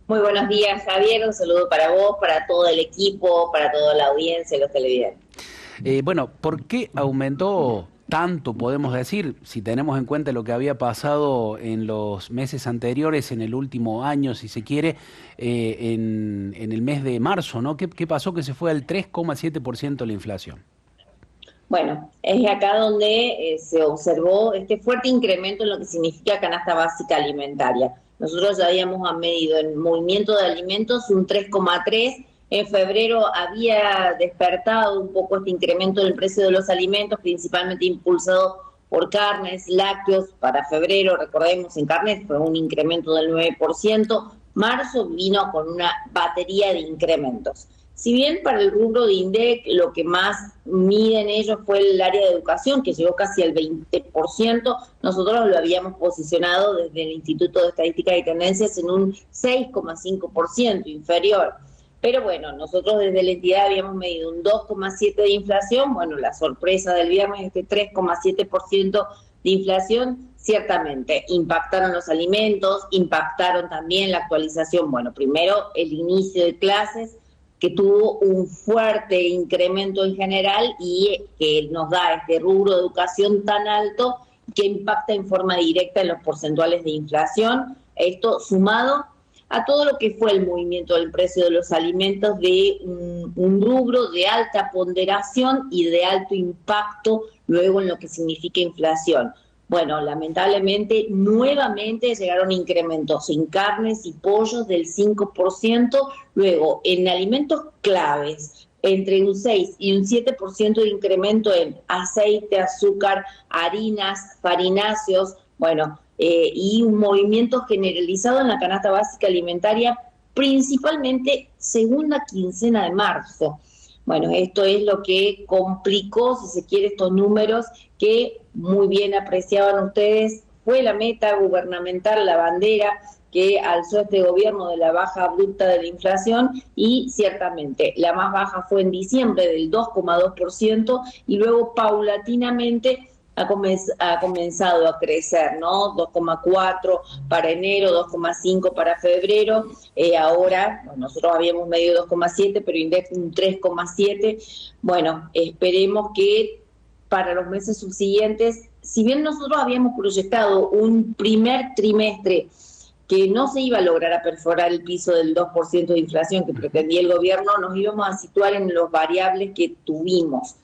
Muy buenos días, Javier. Un saludo para vos, para todo el equipo, para toda la audiencia, los televidentes. Bueno, ¿por qué aumentó tanto, podemos decir, si tenemos en cuenta lo que había pasado en los meses anteriores, en el último año, si se quiere, en el mes de marzo, ¿no? ¿Qué pasó que se fue al 3,7% la inflación? Bueno, es acá donde se observó este fuerte incremento en lo que significa canasta básica alimentaria. Nosotros ya habíamos medido en movimiento de alimentos un 3,3. En febrero había despertado un poco este incremento del precio de los alimentos, principalmente impulsado por carnes, lácteos. Para febrero, recordemos, en carnes fue un incremento del 9%. Marzo vino con una batería de incrementos. Si bien para el rubro de INDEC lo que más miden ellos fue el área de educación, que llegó casi al 20%, nosotros lo habíamos posicionado desde el Instituto de Estadística y Tendencias en un 6,5% inferior. Pero bueno, nosotros desde la entidad habíamos medido un 2,7% de inflación. Bueno, la sorpresa del viernes, este 3,7% de inflación, ciertamente impactaron los alimentos, impactaron también la actualización. Bueno, primero el inicio de clases, que tuvo un fuerte incremento en general y que nos da este rubro de educación tan alto que impacta en forma directa en los porcentuales de inflación. Esto sumado a todo lo que fue el movimiento del precio de los alimentos de un rubro de alta ponderación y de alto impacto luego en lo que significa inflación. Bueno, lamentablemente, nuevamente llegaron incrementos en carnes y pollos del 5%, luego en alimentos claves, entre un 6 y un 7% de incremento en aceite, azúcar, harinas, farináceos, bueno, y un movimiento generalizado en la canasta básica alimentaria, principalmente segunda quincena de marzo. Bueno, esto es lo que complicó, si se quiere, estos números que muy bien apreciaban ustedes. Fue la meta gubernamental, la bandera que alzó este gobierno de la baja abrupta de la inflación, y ciertamente la más baja fue en diciembre del 2,2% y luego paulatinamente ha comenzado a crecer, ¿no? 2,4 para enero, 2,5 para febrero. Ahora, bueno, nosotros habíamos medido 2,7, pero INDEC un 3,7. Bueno, esperemos que para los meses subsiguientes, si bien nosotros habíamos proyectado un primer trimestre que no se iba a lograr a perforar el piso del 2% de inflación que pretendía el gobierno, nos íbamos a situar en los variables que tuvimos.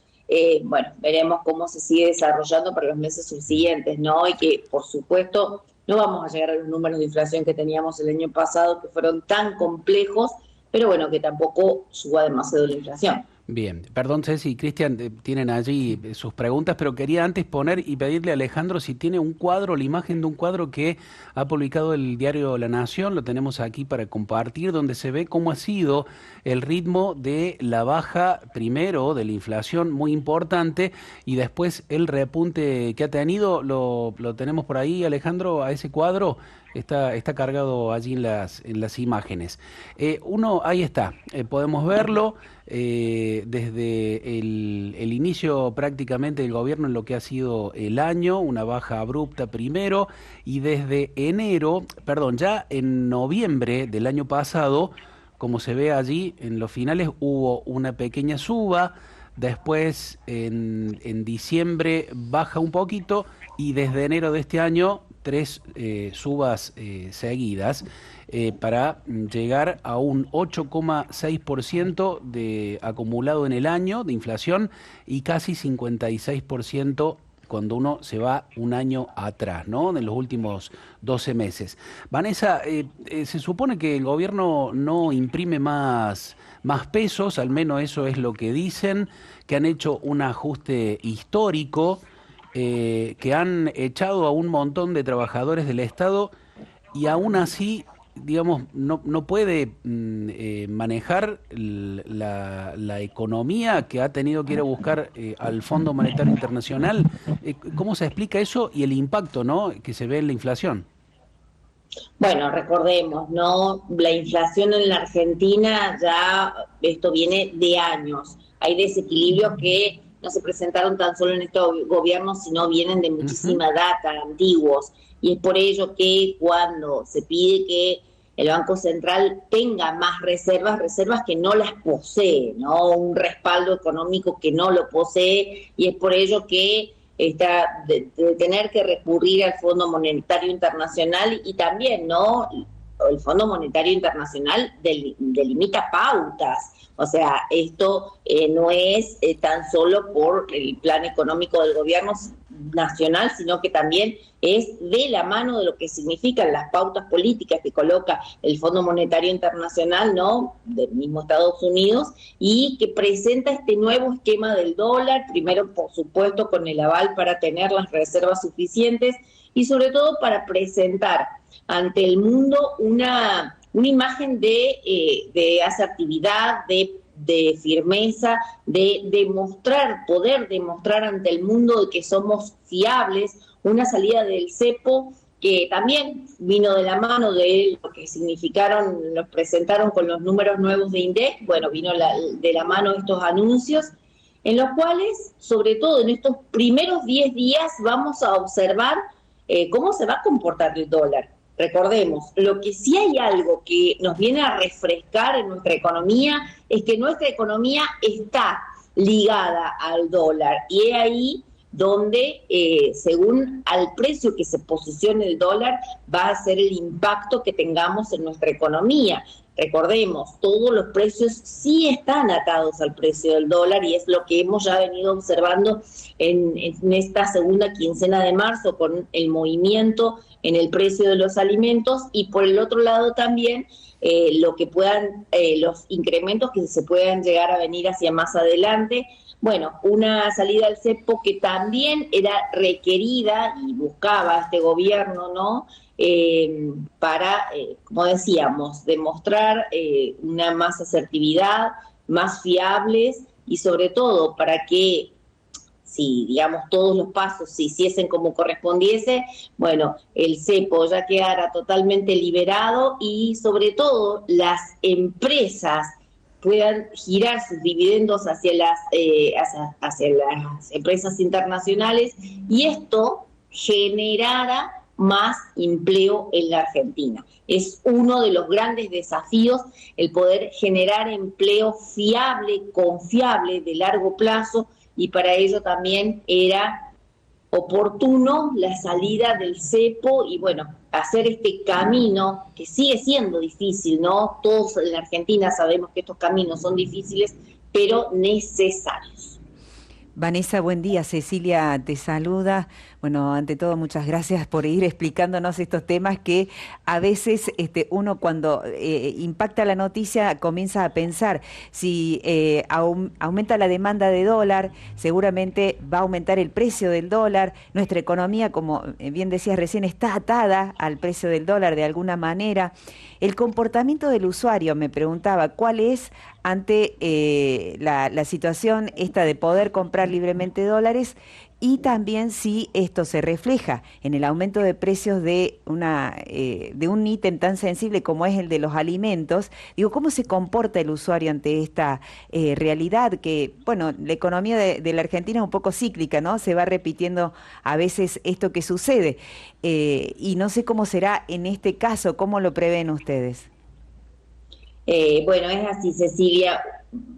Bueno, veremos cómo se sigue desarrollando para los meses subsiguientes, ¿no? Y que, por supuesto, no vamos a llegar a los números de inflación que teníamos el año pasado, que fueron tan complejos, pero bueno, que tampoco suba demasiado la inflación. Bien, perdón Ceci y Cristian, tienen allí sus preguntas, pero quería antes poner y pedirle a Alejandro si tiene un cuadro, la imagen de un cuadro que ha publicado el diario La Nación, lo tenemos aquí para compartir, donde se ve cómo ha sido el ritmo de la baja, primero de la inflación muy importante y después el repunte que ha tenido. Lo tenemos por ahí, Alejandro, a ese cuadro. Está cargado allí en las imágenes. Ahí está, podemos verlo desde el inicio prácticamente del gobierno en lo que ha sido el año, una baja abrupta primero, y desde enero, perdón, ya en noviembre del año pasado, como se ve allí en los finales, hubo una pequeña suba. Después, en diciembre, baja un poquito y desde enero de este año, tres subas seguidas para llegar a un 8,6% de acumulado en el año de inflación y casi 56% cuando uno se va un año atrás, ¿no? En los últimos 12 meses. Vanessa, se supone que el gobierno no imprime más pesos, al menos eso es lo que dicen, que han hecho un ajuste histórico, que han echado a un montón de trabajadores del Estado y aún así, digamos, no puede manejar la economía que ha tenido que ir a buscar al Fondo Monetario Internacional. ¿Cómo se explica eso y el impacto, ¿no?, que se ve en la inflación? Bueno, recordemos, ¿no? La inflación en la Argentina ya, esto viene de años. Hay desequilibrios que no se presentaron tan solo en estos gobiernos, sino vienen de Ujú. muchísima data, antiguos. Y es por ello que cuando se pide que el Banco Central tenga más reservas que no las posee, ¿no? Un respaldo económico que no lo posee, y es por ello que está de tener que recurrir al Fondo Monetario Internacional, y también, ¿no? El Fondo Monetario Internacional delimita pautas. O sea, esto no es tan solo por el plan económico del gobierno nacional, sino que también es de la mano de lo que significan las pautas políticas que coloca el Fondo Monetario Internacional, ¿no?, del mismo Estados Unidos, y que presenta este nuevo esquema del dólar, primero, por supuesto, con el aval para tener las reservas suficientes, y sobre todo para presentar ante el mundo una imagen de asertividad, de firmeza, de poder demostrar ante el mundo de que somos fiables, una salida del cepo que también vino de la mano de lo que significaron, los presentaron con los números nuevos de INDEC, bueno, vino de la mano estos anuncios, en los cuales, sobre todo en estos primeros 10 días, vamos a observar cómo se va a comportar el dólar. Recordemos, lo que sí hay algo que nos viene a refrescar en nuestra economía es que nuestra economía está ligada al dólar, y es ahí donde, según al precio que se posicione el dólar, va a ser el impacto que tengamos en nuestra economía. Recordemos, todos los precios sí están atados al precio del dólar, y es lo que hemos ya venido observando en esta segunda quincena de marzo, con el movimiento en el precio de los alimentos, y por el otro lado también lo que puedan, los incrementos que se puedan llegar a venir hacia más adelante. Bueno, una salida al cepo que también era requerida y buscaba este gobierno, ¿no?, para, como decíamos, demostrar una más asertividad, más fiables, y sobre todo para que, si, digamos, todos los pasos se hiciesen como correspondiese, bueno, el cepo ya quedara totalmente liberado, y sobre todo las empresas puedan girar sus dividendos hacia las empresas internacionales, y esto generara más empleo en la Argentina. Es uno de los grandes desafíos el poder generar empleo fiable, confiable, de largo plazo, y para ello también era oportuno la salida del cepo y, bueno, hacer este camino que sigue siendo difícil, ¿no? Todos en la Argentina sabemos que estos caminos son difíciles, pero necesarios. Vanessa, buen día. Cecilia te saluda. Bueno, ante todo, muchas gracias por ir explicándonos estos temas que a veces uno, cuando impacta la noticia, comienza a pensar si aumenta la demanda de dólar, seguramente va a aumentar el precio del dólar. Nuestra economía, como bien decías recién, está atada al precio del dólar de alguna manera. El comportamiento del usuario, me preguntaba, ¿cuál es ante la situación esta de poder comprar libremente dólares? Y también si esto se refleja en el aumento de precios de un ítem tan sensible como es el de los alimentos. Digo, ¿cómo se comporta el usuario ante esta realidad que, bueno, la economía de la Argentina es un poco cíclica, ¿no? Se va repitiendo a veces esto que sucede. Y no sé cómo será en este caso, ¿cómo lo prevén ustedes? Bueno, es así, Cecilia.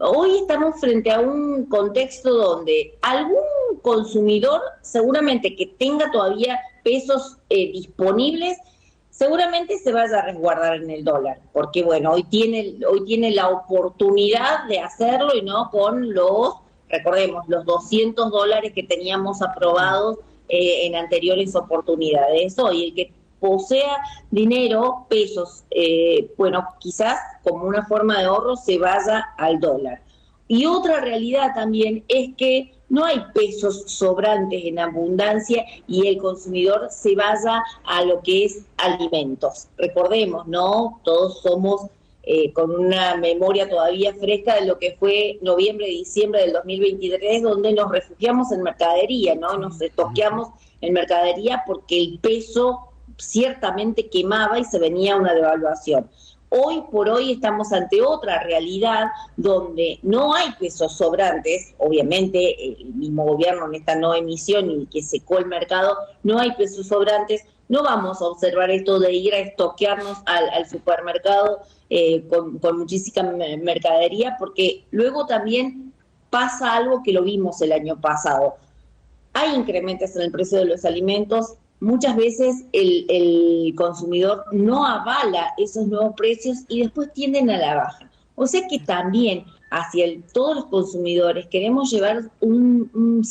Hoy estamos frente a un contexto donde algún consumidor, seguramente que tenga todavía pesos disponibles, seguramente se vaya a resguardar en el dólar, porque, bueno, hoy tiene la oportunidad de hacerlo, y no con recordemos, los $200 que teníamos aprobados en anteriores oportunidades. Hoy el que posea dinero, pesos, bueno, quizás como una forma de ahorro se vaya al dólar. Y otra realidad también es que no hay pesos sobrantes en abundancia, y el consumidor se vaya a lo que es alimentos. Recordemos, ¿no? Todos somos con una memoria todavía fresca de lo que fue noviembre y diciembre del 2023, donde nos refugiamos en mercadería, ¿no? Nos estoqueamos en mercadería porque el peso ciertamente quemaba y se venía una devaluación. Hoy por hoy estamos ante otra realidad donde no hay pesos sobrantes. Obviamente el mismo gobierno en esta no emisión y que secó el mercado, no hay pesos sobrantes, No vamos a observar esto de ir a estoquearnos al supermercado con muchísima mercadería, porque luego también pasa algo que lo vimos el año pasado. Hay incrementos en el precio de los alimentos, muchas veces el consumidor no avala esos nuevos precios y después tienden a la baja. O sea que también hacia todos los consumidores queremos llevar una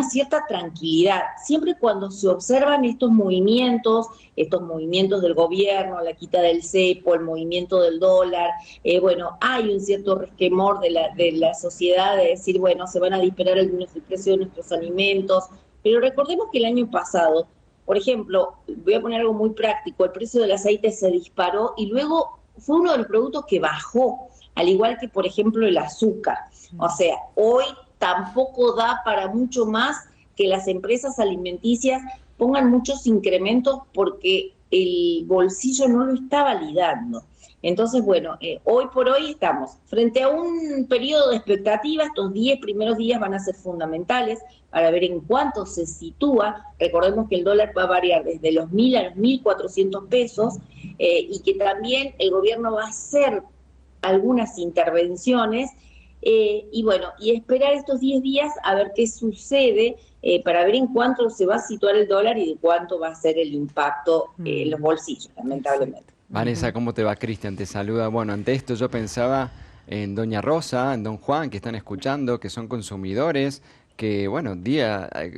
cierta tranquilidad, siempre cuando se observan estos movimientos del gobierno, la quita del cepo, el movimiento del dólar, hay un cierto resquemor de la sociedad de decir, bueno, se van a disparar el precio de nuestros alimentos, pero recordemos que el año pasado, por ejemplo, voy a poner algo muy práctico, el precio del aceite se disparó y luego fue uno de los productos que bajó, al igual que, por ejemplo, el azúcar. O sea, hoy tampoco da para mucho más que las empresas alimenticias pongan muchos incrementos porque el bolsillo no lo está validando. Entonces, hoy por hoy estamos frente a un periodo de expectativa. Estos 10 primeros días van a ser fundamentales para ver en cuánto se sitúa. Recordemos que el dólar va a variar desde los 1.000 a los 1.400 pesos y que también el gobierno va a hacer algunas intervenciones y esperar estos 10 días a ver qué sucede para ver en cuánto se va a situar el dólar y de cuánto va a ser el impacto en los bolsillos, lamentablemente. Vanessa, ¿cómo te va? Cristian te saluda. Bueno, ante esto yo pensaba en doña Rosa, en don Juan, que están escuchando, que son consumidores, que,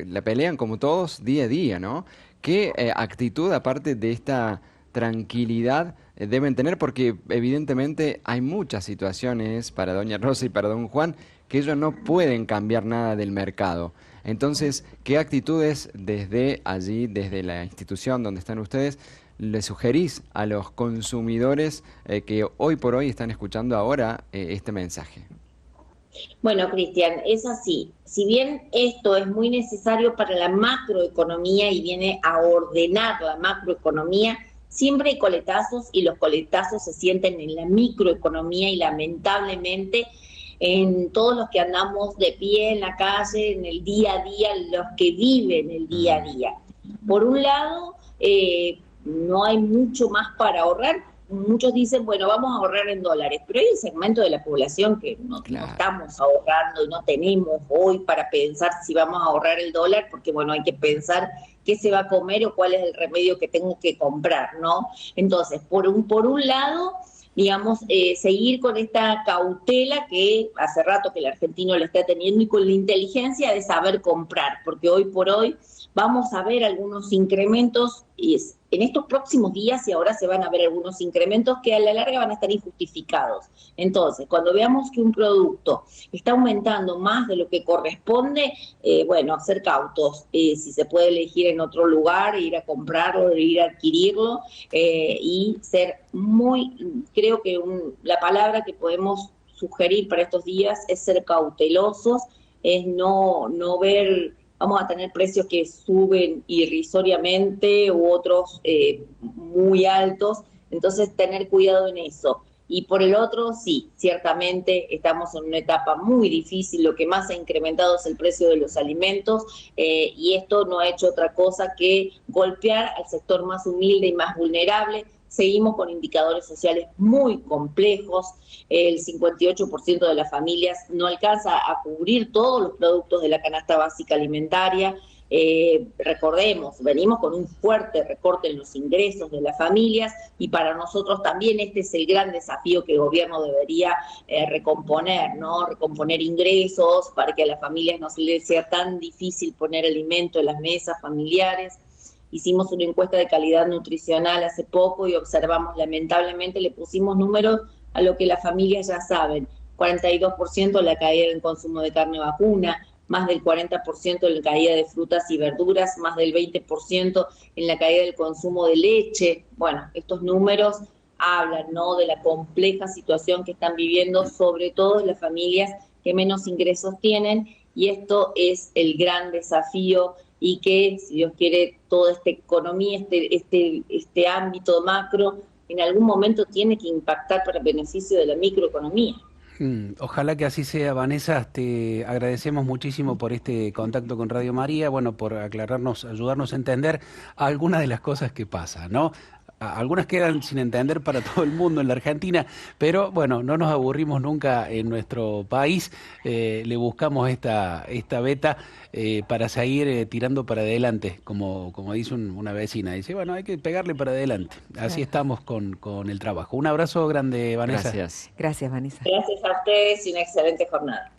la pelean como todos día a día, ¿no? ¿Qué actitud, aparte de esta tranquilidad, deben tener? Porque evidentemente hay muchas situaciones para doña Rosa y para don Juan que ellos no pueden cambiar nada del mercado. Entonces, ¿qué actitudes desde allí, desde la institución donde están ustedes, le sugerís a los consumidores que hoy por hoy están escuchando ahora este mensaje? Bueno, Cristian, es así. Si bien esto es muy necesario para la macroeconomía y viene a ordenar la macroeconomía, siempre hay coletazos y los coletazos se sienten en la microeconomía y lamentablemente en todos los que andamos de pie en la calle, en el día a día, los que viven el día a día. Por un lado, no hay mucho más para ahorrar. Muchos dicen, vamos a ahorrar en dólares, pero hay un segmento de la población que no estamos ahorrando y no tenemos hoy para pensar si vamos a ahorrar el dólar, porque hay que pensar qué se va a comer o cuál es el remedio que tengo que comprar, ¿no? Entonces, por un lado, seguir con esta cautela que hace rato que el argentino la está teniendo y con la inteligencia de saber comprar, porque hoy por hoy vamos a ver algunos incrementos en estos próximos días y ahora se van a ver algunos incrementos que a la larga van a estar injustificados. Entonces, cuando veamos que un producto está aumentando más de lo que corresponde, ser cautos, si se puede elegir en otro lugar, ir a comprarlo, ir a adquirirlo y ser creo que la palabra que podemos sugerir para estos días es ser cautelosos, es no ver. Vamos a tener precios que suben irrisoriamente u otros muy altos, entonces tener cuidado en eso. Y por el otro, sí, ciertamente estamos en una etapa muy difícil, lo que más ha incrementado es el precio de los alimentos y esto no ha hecho otra cosa que golpear al sector más humilde y más vulnerable. Seguimos con indicadores sociales muy complejos, el 58% de las familias no alcanza a cubrir todos los productos de la canasta básica alimentaria. Recordemos, venimos con un fuerte recorte en los ingresos de las familias y para nosotros también este es el gran desafío que el gobierno debería recomponer, ¿no? Recomponer ingresos para que a las familias no se les sea tan difícil poner alimento en las mesas familiares. Hicimos una encuesta de calidad nutricional hace poco y observamos, lamentablemente, le pusimos números a lo que las familias ya saben. 42% la caída en consumo de carne vacuna, más del 40% en la caída de frutas y verduras, más del 20% en la caída del consumo de leche. Estos números hablan, ¿no?, de la compleja situación que están viviendo, sobre todo las familias que menos ingresos tienen, y esto es el gran desafío y que, si Dios quiere, toda esta economía, este ámbito macro, en algún momento tiene que impactar para el beneficio de la microeconomía. Ojalá que así sea, Vanessa. Te agradecemos muchísimo por este contacto con Radio María, bueno, por aclararnos, ayudarnos a entender algunas de las cosas que pasan, ¿no? Algunas quedan sin entender para todo el mundo en la Argentina, pero bueno, no nos aburrimos nunca en nuestro país. Le buscamos esta beta para seguir tirando para adelante, como dice una vecina. Dice, bueno, hay que pegarle para adelante. Así Claro. estamos con el trabajo. Un abrazo grande, Vanessa. Gracias. Gracias, Vanessa. Gracias a ustedes y una excelente jornada.